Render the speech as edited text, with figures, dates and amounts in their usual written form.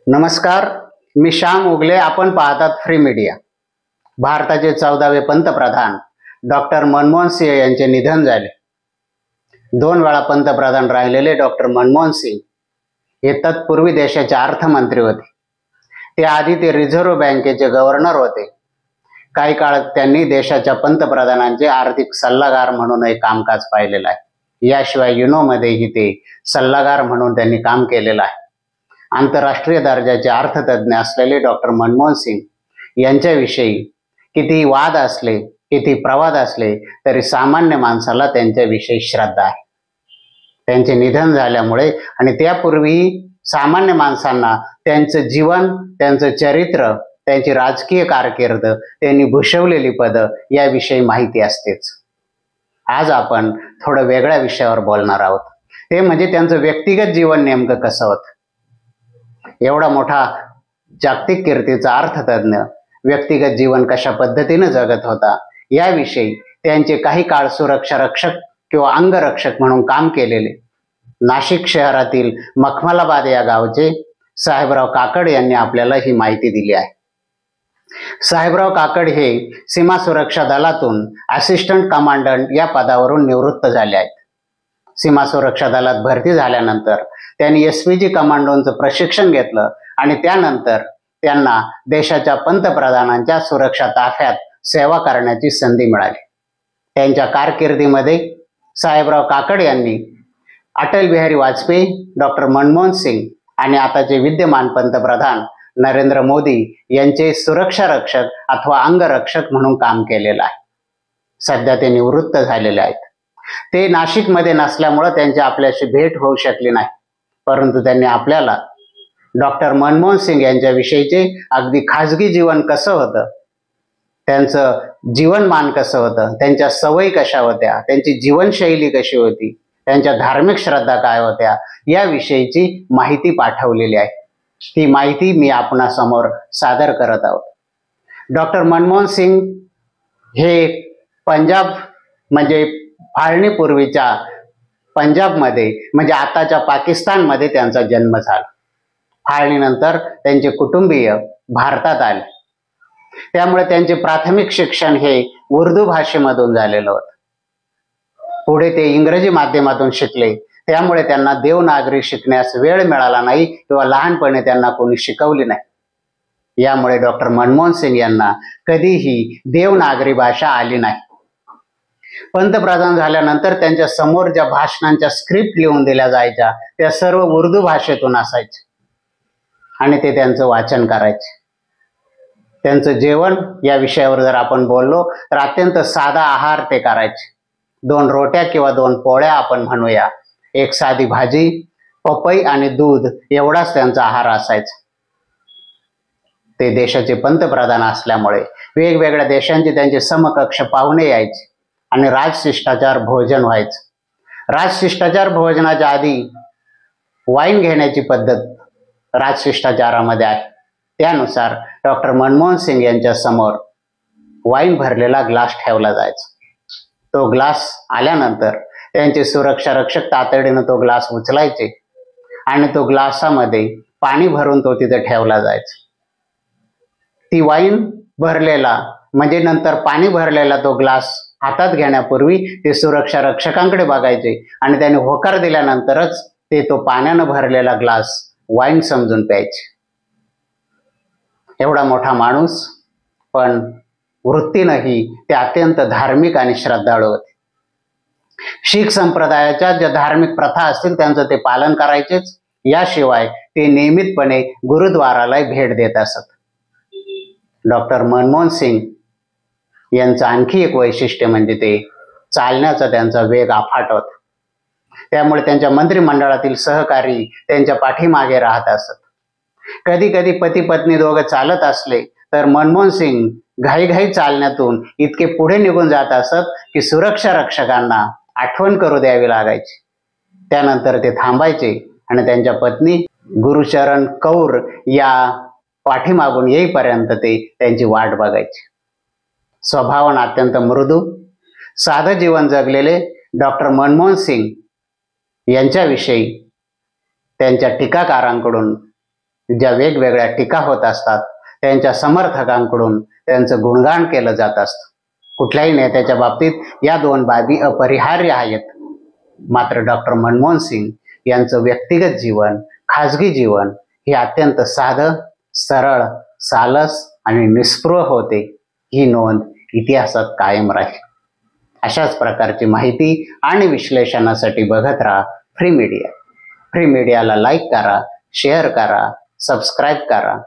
नमस्कार, मी श्याम उगले. आपण पाहतात फ्री मीडिया. भारताचे 14वे पंतप्रधान डॉक्टर मनमोहन सिंह यांचे निधन झाले. 2 वेळा पंतप्रधान राहिलेले डॉक्टर मनमोहन सिंह हे तत्पूर्वी देशाचे अर्थमंत्री होते. त्याआधी ते रिझर्व्ह बँकेचे गव्हर्नर होते. काही काळ त्यांनी देशाच्या पंतप्रधानांचे आर्थिक सल्लागार म्हणूनही कामकाज पाहिलेलं आहे. याशिवाय युनोमध्येही ते सल्लागार म्हणून त्यांनी काम केलेलं आहे. आंतरराष्ट्रीय दर्जाचे अर्थतज्ञ असलेले डॉक्टर मनमोहन सिंग यांच्याविषयी किती वाद असले, किती प्रवाद असले तरी सामान्य माणसाला त्यांच्याविषयी श्रद्धा आहे. त्यांचे निधन झाल्यामुळे आणि त्यापूर्वी सामान्य माणसांना त्यांचं जीवन, त्यांचं चरित्र, त्यांची राजकीय कारकीर्द, त्यांनी भूषवलेली पदं याविषयी माहिती असतेच. आज आपण थोडं वेगळ्या विषयावर बोलणार आहोत. ते म्हणजे त्यांचं व्यक्तिगत जीवन नेमकं कसं होतं. एवढा मोठा जागतिक कीर्तीचा अर्थतज्ञ व्यक्तिगत जीवन कशा पद्धतीने जगत होता याविषयी त्यांचे काही काळ सुरक्षा रक्षक किंवा अंगरक्षक म्हणून काम केलेले नाशिक शहरातील मखमलाबाद या गावचे साहेबराव काकड यांनी आपल्याला ही माहिती दिली आहे. साहेबराव काकड हे सीमा सुरक्षा दलातून असिस्टंट कमांडंट या पदावरून निवृत्त झाले आहेत. सीमा सुरक्षा दलात भरती झाल्यानंतर त्यांनी एसपीजी कमांडोंचं प्रशिक्षण घेतलं आणि त्यानंतर त्यांना देशाच्या पंतप्रधानांच्या सुरक्षा ताफ्यात सेवा करण्याची संधी मिळाली. त्यांच्या कारकिर्दीमध्ये साहेबराव काकड यांनी अटल बिहारी वाजपेयी, डॉक्टर मनमोहन सिंग आणि आताचे विद्यमान पंतप्रधान नरेंद्र मोदी यांचे सुरक्षा रक्षक अथवा अंगरक्षक म्हणून काम केलेलं आहे. सध्या ते निवृत्त झालेले आहेत. ते नाशिकमध्ये नसल्यामुळे त्यांची आपल्याशी भेट होऊ शकली नाही, परंतु त्यांनी आपल्याला डॉक्टर मनमोहन सिंग यांच्याविषयीचे अगदी खाजगी जीवन कसं होतं, त्यांचं जीवनमान कसं होतं, त्यांच्या सवयी कशा होत्या, त्यांची जीवनशैली कशी होती, त्यांच्या धार्मिक श्रद्धा काय होत्या याविषयीची माहिती पाठवलेली आहे. ती माहिती मी आपणासमोर सादर करत आहोत. डॉक्टर मनमोहन सिंग हे पंजाब म्हणजे फाळणीपूर्वीच्या पंजाबमध्ये म्हणजे आताच्या पाकिस्तानमध्ये त्यांचा जन्म झाला. फाळणीनंतर त्यांचे कुटुंबीय भारतात आले. त्यामुळे त्यांचे प्राथमिक शिक्षण हे उर्दू भाषेमधून झालेलं होतं. पुढे ते इंग्रजी माध्यमातून शिकले. त्यामुळे त्यांना देवनागरी शिकण्यास वेळ मिळाला नाही किंवा लहानपणी त्यांना कोणी शिकवली नाही. यामुळे डॉक्टर मनमोहन सिंग यांना कधीही देवनागरी भाषा आली नाही. पंतप्रधान झाल्यानंतर त्यांच्या समोर ज्या भाषणांच्या स्क्रिप्ट लिहून दिल्या जायच्या त्या सर्व उर्दू भाषेतून असायच्या आणि ते त्यांचं वाचन करायचे. त्यांचं जेवण या विषयावर जर आपण बोललो तर अत्यंत साधा आहार ते करायचे. 2 रोट्या किंवा 2 पोळ्या आपण म्हणूया, 1 साधी भाजी, पपई आणि दूध एवढाच त्यांचा आहार असायचा. ते देशाचे पंतप्रधान असल्यामुळे वेगवेगळ्या देशांचे त्यांचे समकक्ष पाहुणे यायचे आणि राजशिष्टाचार भोजन व्हायचं. राजशिष्टाचार भोजनाच्या आधी वाईन घेण्याची पद्धत राजशिष्टाचारामध्ये आहे. त्यानुसार डॉक्टर मनमोहन सिंग यांच्या समोर वाईन भरलेला ग्लास ठेवला जायचा. तो ग्लास आल्यानंतर त्यांचे सुरक्षा रक्षक तातडीनं तो ग्लास उचलायचे आणि तो ग्लासामध्ये पाणी भरून तो तिथे ठेवला जायचा. ती वाईन भरलेला म्हणजे नंतर पाणी भरलेला तो ग्लास हातात घेण्यापूर्वी ते सुरक्षा रक्षकांकडे बघायचे आणि त्याने होकार दिल्यानंतरच ते तो पाण्यानं भरलेला ग्लास वाईन समजून प्यायचे. एवढा मोठा माणूस, पण वृत्तीनंही ते अत्यंत धार्मिक आणि श्रद्धाळू होते. शीख संप्रदायाच्या ज्या धार्मिक प्रथा असतील त्यांचं ते पालन करायचेच. याशिवाय ते नियमितपणे गुरुद्वाराला भेट देत असत. डॉक्टर मनमोहन सिंग यांचं आणखी एक वैशिष्ट्य म्हणजे ते चालण्याचा त्यांचा वेग अफाट होता. त्यामुळे त्यांच्या मंत्रिमंडळातील सहकारी त्यांच्या पाठीमागे राहत असत. कधी कधी पती पत्नी दोघं चालत असले तर मनमोहन सिंग घाईघाई चालण्यातून इतके पुढे निघून जात असत की सुरक्षा रक्षकांना आठवण करू द्यावी लागायची. त्यानंतर ते थांबायचे आणि त्यांच्या पत्नी गुरुचरण कौर या पाठीमागून येईपर्यंत ते त्यांची वाट बघायचे. स्वभावाने अत्यंत मृदू, साधं जीवन जगलेले डॉक्टर मनमोहन सिंग यांच्याविषयी त्यांच्या टीकाकारांकडून ज्या वेगवेगळ्या टीका होत असतात त्यांच्या समर्थकांकडून त्यांचं गुणगान केलं जात असतं. कुठल्याही नेत्याच्या बाबतीत या दोन बाबी अपरिहार्य आहेत. मात्र डॉक्टर मनमोहन सिंग यांचं व्यक्तिगत जीवन, खाजगी जीवन हे अत्यंत साधं, सरळ, सालस आणि निस्पृह होते. ही नोंद इतिहासात कायम राहील. अशाच प्रकारची माहिती आणि विश्लेषणासाठी बघत राहा फ्री मीडिया. फ्री मीडियाला लाईक करा, शेअर करा, सबस्क्राईब करा.